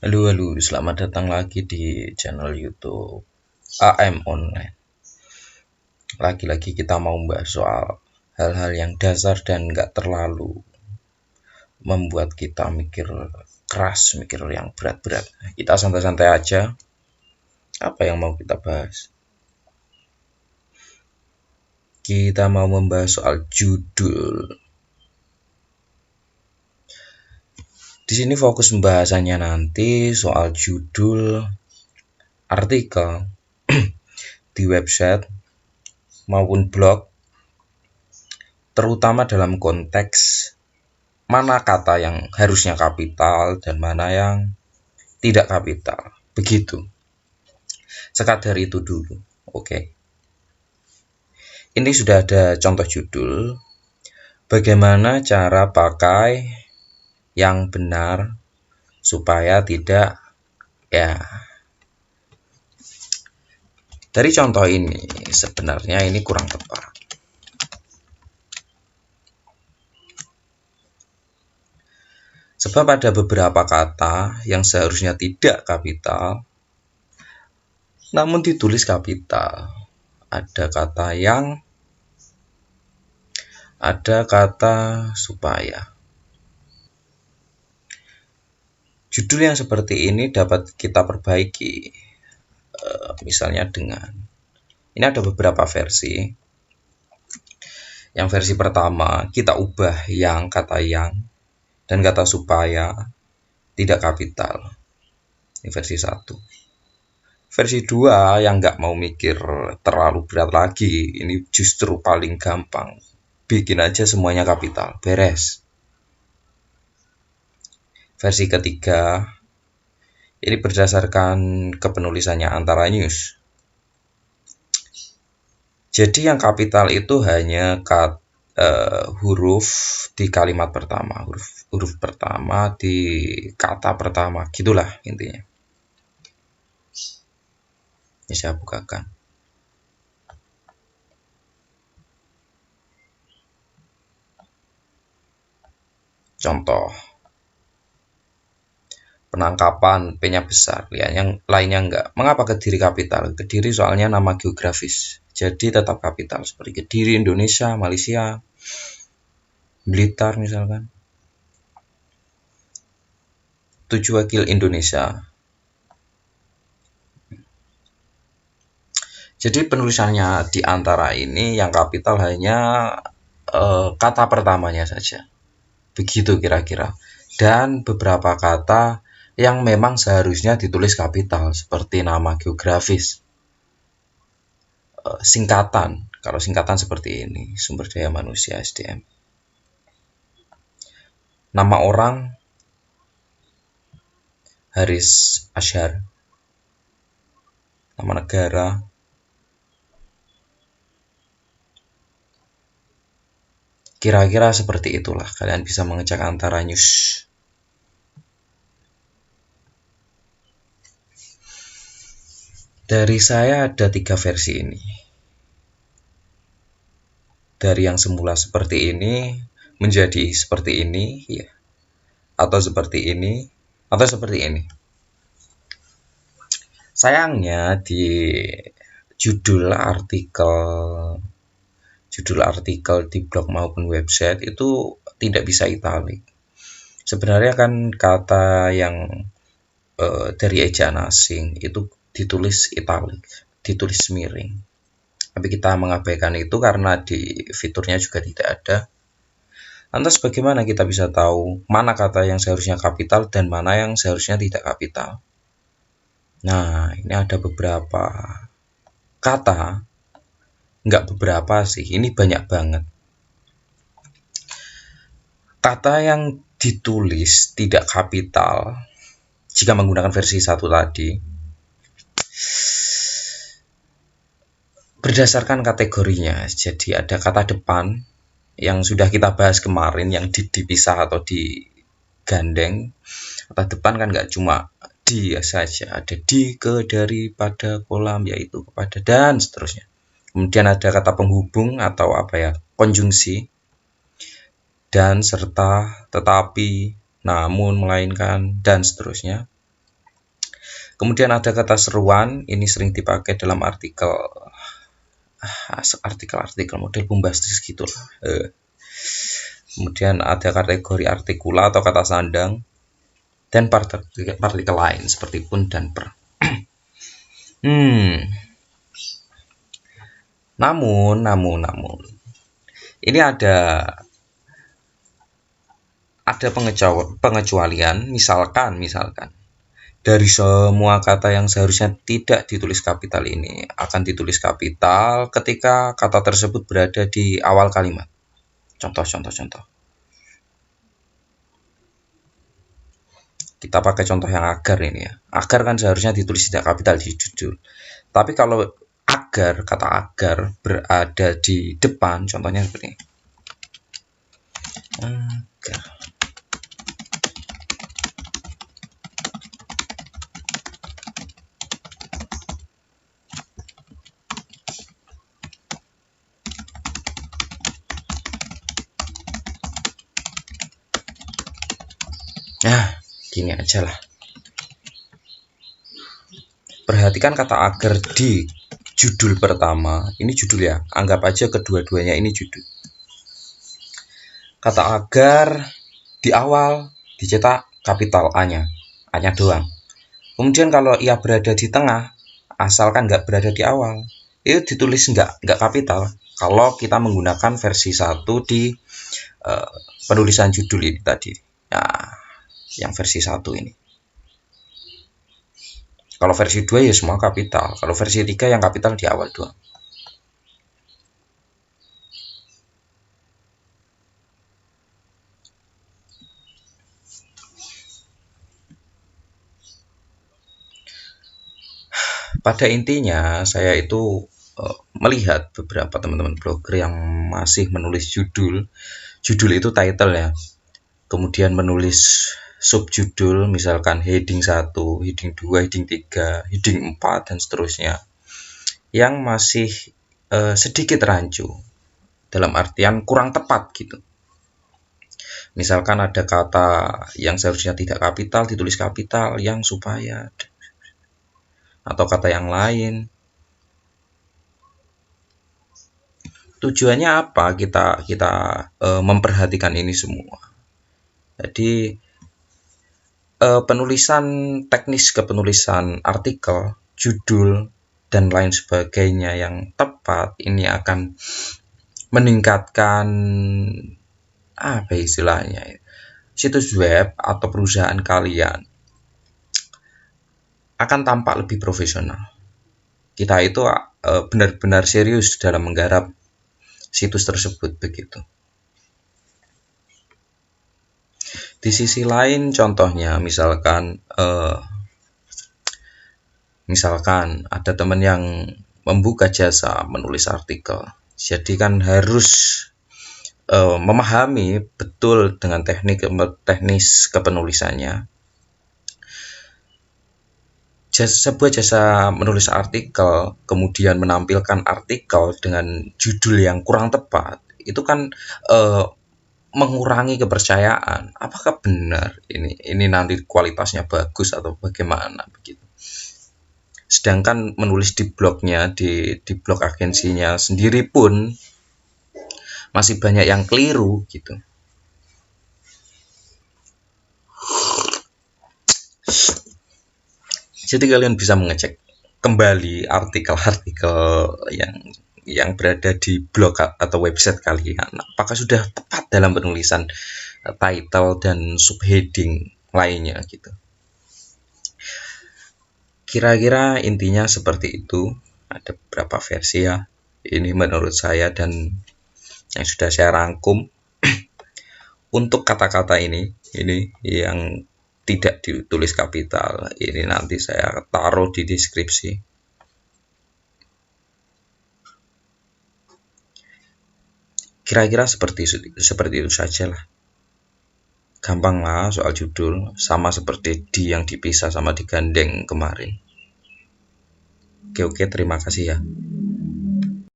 Halo, halo, selamat datang lagi di channel YouTube AM Online. Lagi-lagi kita mau membahas soal hal-hal yang dasar dan nggak terlalu membuat kita mikir keras, mikir yang berat-berat. Kita santai-santai aja. Apa yang mau kita bahas? Kita mau membahas soal judul. Di sini fokus pembahasannya nanti soal judul artikel di website maupun blog, terutama dalam konteks mana kata yang harusnya kapital dan mana yang tidak kapital. Begitu. Sekadar itu dulu. Oke. Ini sudah ada contoh judul. Bagaimana cara pakai yang benar supaya tidak dari contoh ini sebenarnya ini kurang tepat. Sebab ada beberapa kata yang seharusnya tidak kapital, namun ditulis kapital. Ada kata supaya. Judul yang seperti ini dapat kita perbaiki. Misalnya dengan, ini ada beberapa versi. Yang versi pertama, kita ubah kata yang dan kata supaya tidak kapital. Ini versi 1. Versi 2 yang nggak mau mikir terlalu berat lagi, ini justru paling gampang. Bikin aja semuanya kapital, beres. Versi ketiga, ini berdasarkan kepenulisannya Antara News. Jadi yang kapital itu hanya huruf di kalimat pertama, huruf pertama di kata pertama, gitulah intinya. Ini saya bukakan. Contoh. Penangkapan P-nya besar, yang lainnya enggak. Mengapa Kediri kapital? Kediri soalnya nama geografis, jadi tetap kapital. Seperti Kediri, Indonesia, Malaysia, Blitar misalkan. 7 wakil Indonesia. Jadi penulisannya di antara ini yang kapital hanya kata pertamanya saja. Begitu kira-kira. Dan beberapa kata yang memang seharusnya ditulis kapital, seperti nama geografis. Singkatan, kalau singkatan seperti ini, sumber daya manusia SDM. Nama orang, Haris Asyar. Nama negara, kira-kira seperti itulah. Kalian bisa mengecek Antara News. Dari saya ada 3 versi ini. Dari yang semula seperti ini menjadi seperti ini, ya. Atau seperti ini, atau seperti ini. Sayangnya di judul artikel di blog maupun website itu tidak bisa italik. Sebenarnya kan kata yang dari ejaan asing itu ditulis italik, ditulis miring. Tapi kita mengabaikan itu karena di fiturnya juga tidak ada. Lantas bagaimana kita bisa tahu mana kata yang seharusnya kapital dan mana yang seharusnya tidak kapital? Nah, ini ada beberapa kata, nggak beberapa sih, ini banyak banget. Kata yang ditulis tidak kapital, jika menggunakan versi 1 tadi, berdasarkan kategorinya. Jadi ada kata depan yang sudah kita bahas kemarin, yang dipisah atau digandeng. Kata depan kan nggak cuma di saja, ada di, ke, dari, pada, kolam, yaitu, kepada, dan seterusnya. Kemudian ada kata penghubung atau konjungsi, dan, serta, tetapi, namun, melainkan, dan seterusnya. Kemudian ada kata seruan, ini sering dipakai dalam artikel model bombastis gitu lah. Kemudian ada kategori artikula atau kata sandang, dan partikel lain seperti pun dan per. Namun, ini ada pengecualian, misalkan dari semua kata yang seharusnya tidak ditulis kapital ini akan ditulis kapital ketika kata tersebut berada di awal kalimat. Contoh. Kita pakai contoh yang agar ini ya. Agar kan seharusnya ditulis tidak kapital di judul. Tapi kalau kata agar berada di depan, contohnya seperti ini. Agar. Nah, gini aja lah. Perhatikan kata agar di judul pertama. Ini judul ya. Anggap aja kedua-duanya ini judul. Kata agar di awal dicetak kapital A-nya. A-nya doang. Kemudian kalau ia berada di tengah, asalkan nggak berada di awal, itu ditulis nggak kapital. Kalau kita menggunakan versi 1 di penulisan judul ini tadi. Nah, yang versi 1 ini. Kalau versi 2 ya semua kapital. Kalau versi 3 yang kapital di awal doang. Pada intinya saya itu melihat beberapa teman-teman blogger yang masih menulis judul itu title ya. Kemudian menulis subjudul, misalkan heading 1, heading 2, heading 3, heading 4, dan seterusnya, yang masih sedikit rancu, dalam artian kurang tepat gitu. Misalkan ada kata yang seharusnya tidak kapital, ditulis kapital, yang supaya, atau kata yang lain. Tujuannya apa kita memperhatikan ini semua? Jadi penulisan teknis kepenulisan artikel, judul, dan lain sebagainya yang tepat ini akan meningkatkan apa istilahnya, situs web atau perusahaan kalian akan tampak lebih profesional. Kita itu benar-benar serius dalam menggarap situs tersebut begitu. Di sisi lain contohnya misalkan ada teman yang membuka jasa menulis artikel, jadi kan harus memahami betul dengan teknis kepenulisannya. Sebuah jasa menulis artikel kemudian menampilkan artikel dengan judul yang kurang tepat, itu kan mengurangi kepercayaan. Apakah benar ini nanti kualitasnya bagus atau bagaimana begitu. Sedangkan menulis di blognya, di blog agensinya sendiri pun masih banyak yang keliru gitu. Jadi kalian bisa mengecek kembali artikel-artikel yang berada di blog atau website kalian, apakah sudah tepat dalam penulisan title dan subheading lainnya gitu. Kira-kira intinya seperti itu. Ada beberapa versi ya, ini menurut saya dan yang sudah saya rangkum. Untuk kata-kata ini yang tidak ditulis kapital, ini nanti saya taruh di deskripsi. Kira-kira seperti itu saja lah. Gampang lah soal judul, sama seperti di yang dipisah sama digandeng kemarin. Oke, terima kasih ya.